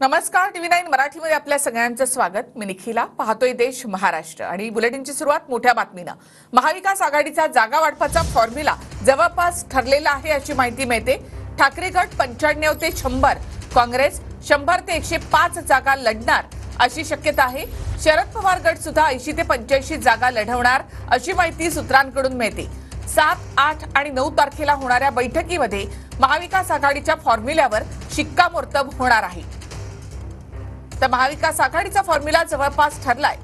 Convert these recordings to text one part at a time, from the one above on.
नमस्कार, TV9 मराठीमध्ये आपल्या सगळ्यांचं स्वागत। मी निखिला। पाहतोय देश महाराष्ट्र आणि बुलेटिनची सुरुवात मोठ्या बातमीनं। महाविकास आघाडीचा जागा वाटपाचा फॉर्म्युला जवळपास ठरलेला आहे अशी माहिती मिळते। ठाकरे गट 95 ते 100, काँग्रेस 100 ते 105 जागा लढणार अशी शक्यता आहे। शरद पवार गट सुद्धा 80 ते 85 जागा लढवणार अशी माहिती सूत्रांकडून मिळते। 7, 8 आणि 9 तारखेला होणाऱ्या बैठकीमध्ये महाविकास आघाडीच्या फॉर्म्युल्यावर शिक्कामोर्तब होणार आहे। तर महाविकास आघाडीचा फॉर्म्युला जवळपास ठरलाय।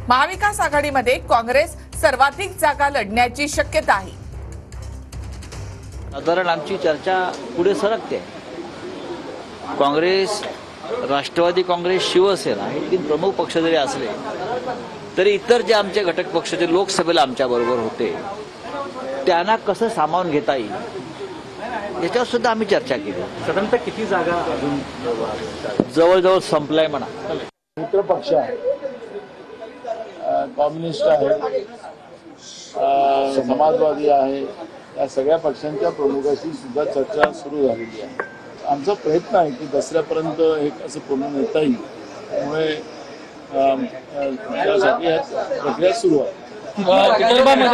महाविकास आघाडीमध्ये काँग्रेस सर्वाधिक जागा लढण्याची शक्यता आहे। साधारण आमची चर्चा पुढे सरकते। काँग्रेस, राष्ट्रवादी काँग्रेस, शिवसेना हे तीन प्रमुख पक्ष जरी असले तरी इतर जे आमचे घटक पक्ष जे लोकसभेला आमच्या बरोबर होते त्यांना कसं सामावून घेता येईल याच्यावर सुद्धा आम्ही चर्चा केली। साधारणतः किती जागा अजून जवळजवळ संपलाय म्हणा। मित्र पक्ष आहे, कम्युनिस्ट आहे, समाजवादी आहे, या सगळ्या पक्षांच्या प्रमुखाशी सुद्धा चर्चा सुरू झालेली आहे। आमचा प्रयत्न आहे की दसऱ्यापर्यंत एक असं पूर्ण नेता येईल, त्यामुळे त्यासाठी प्रक्रिया सुरू आहे।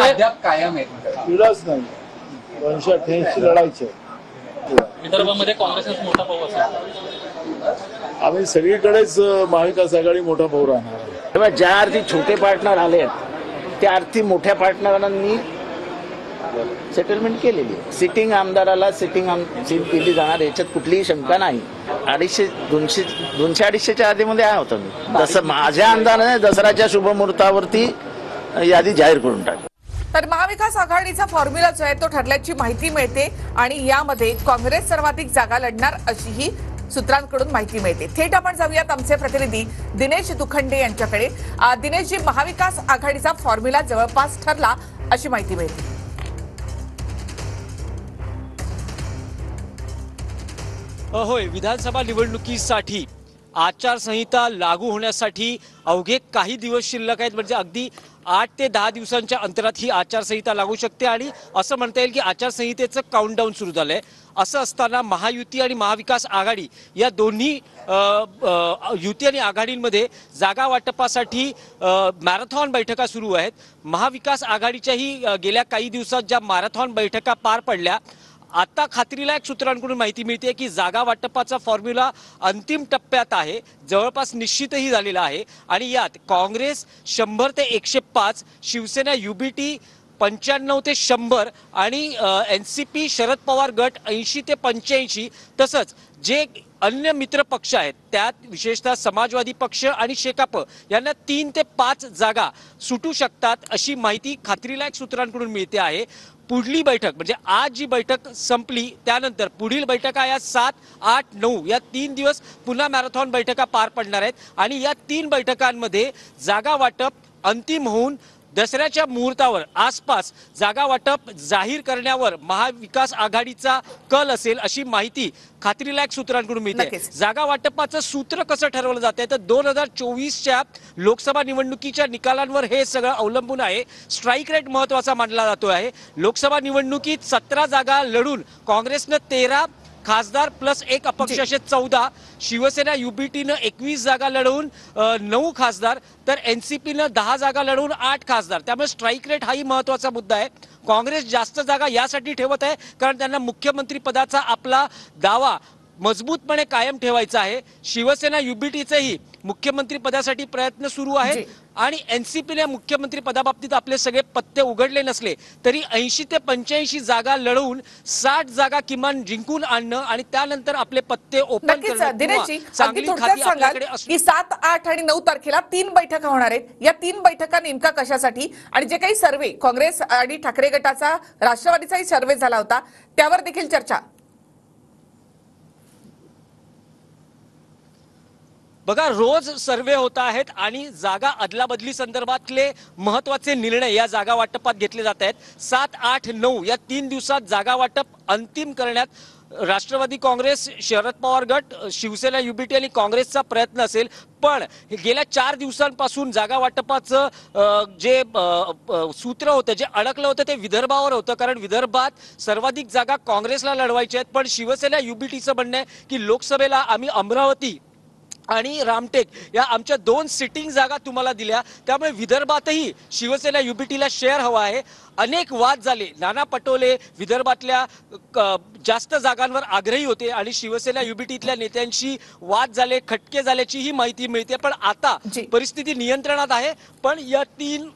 अद्याप कायम आहे, पिढाच नाही, 288 लढायचे। विदर्भामध्ये काँग्रेसच मोठा भाऊ असेल। आम्ही सगळीकडेच महाविकास आघाडी मोठा भाऊ राहणार आहे। तेव्हा ज्या अर्थी छोटे पार्टनर आले त्या अर्थी मोठ्या पार्टनरांनी सेटलमेंट केलेली आहे। सिटिंग आमदाराला सीट दिली जाणार याच्यात कुठलीही शंका नाही। 200-250च्या आधीमध्ये आहे होतं मी, तसं माझ्या अंदाजाने दसऱ्याच्या शुभमुहूर्तावरती यादी जाहीर करून टाकली। तर महाविकास आघाडीचा फॉर्म्युला जो आहे तो ठरल्याची माहिती मिळते आणि यामध्ये काँग्रेस सर्वाधिक जागा लढणार अशीही सूत्रांकडून माहिती मिळते। थेट आपण जाऊयात आमचे प्रतिनिधी दिनेश दुखंडे यांच्याकडे। दिनेशजी, महाविकास आघाडीचा फॉर्म्युला जवळपास ठरला अशी माहिती मिळते। होय, विधानसभा निवडणुकीसाठी आचारसंहिता लागू होण्यासाठी अवघे काही दिवस शिल्लक आहेत। म्हणजे अगदी 8 ते 10 दिवसांच्या अंतरात ही आचारसंहिता लागू शकते आणि असं म्हणता येईल की आचारसंहितेचं काउंटडाऊन सुरू झालंय। असं असताना महायुती आणि महाविकास आघाडी या दोन्ही युती आणि आघाडींमध्ये जागा वाटपासाठी मॅरेथॉन बैठका सुरू आहेत। महाविकास आघाडीच्याही गेल्या काही दिवसात ज्या मॅरेथॉन बैठका पार पडल्या, आता खात्रीलायक सूत्रांकडून माहिती मिळते की जागा वाटपाचा फॉर्म्युला अंतिम टप्प्यात आहे, जवळपास निश्चितही झालेला आहे आणि यात काँग्रेस 100 ते 105, शिवसेना युबीटी 95 ते 100 आणि NCP शरद पवार गट 80 ते 85, तसंच जे अन्य मित्र पक्ष आहेत त्यात विशेषतः समाजवादी पक्ष आणि शेकाप यांना 3 ते 5 जागा सुटू शकतात अशी माहिती खात्रीलायक सूत्रांकडून मिळते आहे। पुढली बैठक म्हणजे आज जी बैठक संपली त्यानंतर पुढील बैठका या 7, 8, 9 या 3 दिवस पुन्हा मॅरेथॉन बैठका पार पडणार आहेत आणि या 3 बैठकांमध्ये जागा वाटप अंतिम होऊन दसऱ्याच्या मुहूर्तावर आसपास जागा वाटप जाहीर करण्यावर महाविकास आघाडीचा कल असेल अशी माहिती खात्रीलायक सूत्रांकडून मिळते। जागा वाटपाचं सूत्र कसं ठरवलं जाते तर 2024च्या लोकसभा निवडणुकीच्या निकालांवर हे सगळं अवलंबून आहे। स्ट्राईक रेट महत्त्वाचा मानला जातो आहे। लोकसभा निवडणुकीत 17 जागा लढून काँग्रेसनं 13 खासदार प्लस 1 अपक्ष असे 14, शिवसेना युबीटीनं 21 जागा लढवून 9 खासदार, तर NCPनं 10 जागा लढवून 8 खासदार। त्यामुळे स्ट्राईक रेट हाही महत्त्वाचा मुद्दा आहे। काँग्रेस जास्त जागा यासाठी ठेवत आहे कारण त्यांना मुख्यमंत्री पदाचा आपला दावा मजबूतपणे कायम ठेवायचा आहे। शिवसेना युबीटीचेही मुख्यमंत्री पदासाठी प्रयत्न सुरू आहेत आणि NCPने मुख्यमंत्री पदाबाबतीत आपले सगळे पत्ते उघडले नसले तरी 80 ते 85 जागा लढवून 60 जागा किमान जिंकून आणणं आणि त्यानंतर आपले पत्ते ओपन करणं। दिनेशजी, अगदी थोडक्यात सांगाल की 7, 8 आणि 9 तारखेला 3 बैठका होणार आहेत। या 3 बैठका नेमका कशासाठी आणि जे काही सर्वे काँग्रेस आणि ठाकरे गटाचा राष्ट्रवादीचाही सर्वे झाला होता त्यावर देखील चर्चा। बघा, रोज सर्वे होत आहेत आणि जागा अदलाबदली संदर्भातले महत्त्वाचे निर्णय या जागा वाटपात घेतले जात आहेत। 7, 8, 9 या 3 दिवसात जागा वाटप अंतिम करण्यात राष्ट्रवादी काँग्रेस, शरद पवार गट, शिवसेना युबीटी आणि काँग्रेसचा प्रयत्न असेल। पण गेल्या 4 दिवसांपासून जागा वाटपाचं जे सूत्र होतं, जे अडकलं होतं ते विदर्भावर होतं, कारण विदर्भात सर्वाधिक जागा काँग्रेसला लढवायच्या आहेत। पण शिवसेना युबीटीचं म्हणणं आहे की लोकसभेला आम्ही अमरावती आणि रामटेक या आमच्या 2 सिटिंग जागा तुम्हाला दिल्या, त्यामुळे विदर्भातही शिवसेना युबीटीला शेअर हवा आहे. अनेक वाद झाले. नाना पटोले विदर्भातल्या जास्त जागांवर आग्रही होते आणि शिवसेना युबीटीतल्या नेत्यांशी वाद झाले, खटके झाल्याची ही माहिती मिळते. पण आता जी. परिस्थिती नियंत्रणात आहे. पण या 3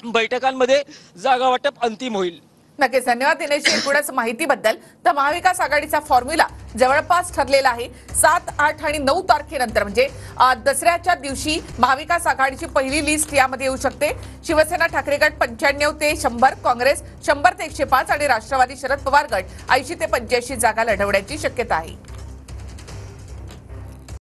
बैठकांमध्ये जागा वाटप अंतिम होईल. नक्कीच धन्यवाद दिनेश एकूणच माहितीबद्दल. तर महाविकास आघाडीचा फॉर्म्युला जवळपास ठरलेला आहे. 7, 8 आणि 9 तारखेनंतर म्हणजे दसऱ्याच्या दिवशी महाविकास आघाडीची पहिली लिस्ट यामध्ये येऊ शकते. शिवसेना ठाकरे गट 95 ते 100, काँग्रेस 100 ते 105 आणि राष्ट्रवादी शरद पवार गट 80 ते 85 जागा लढवण्याची शक्यता आहे.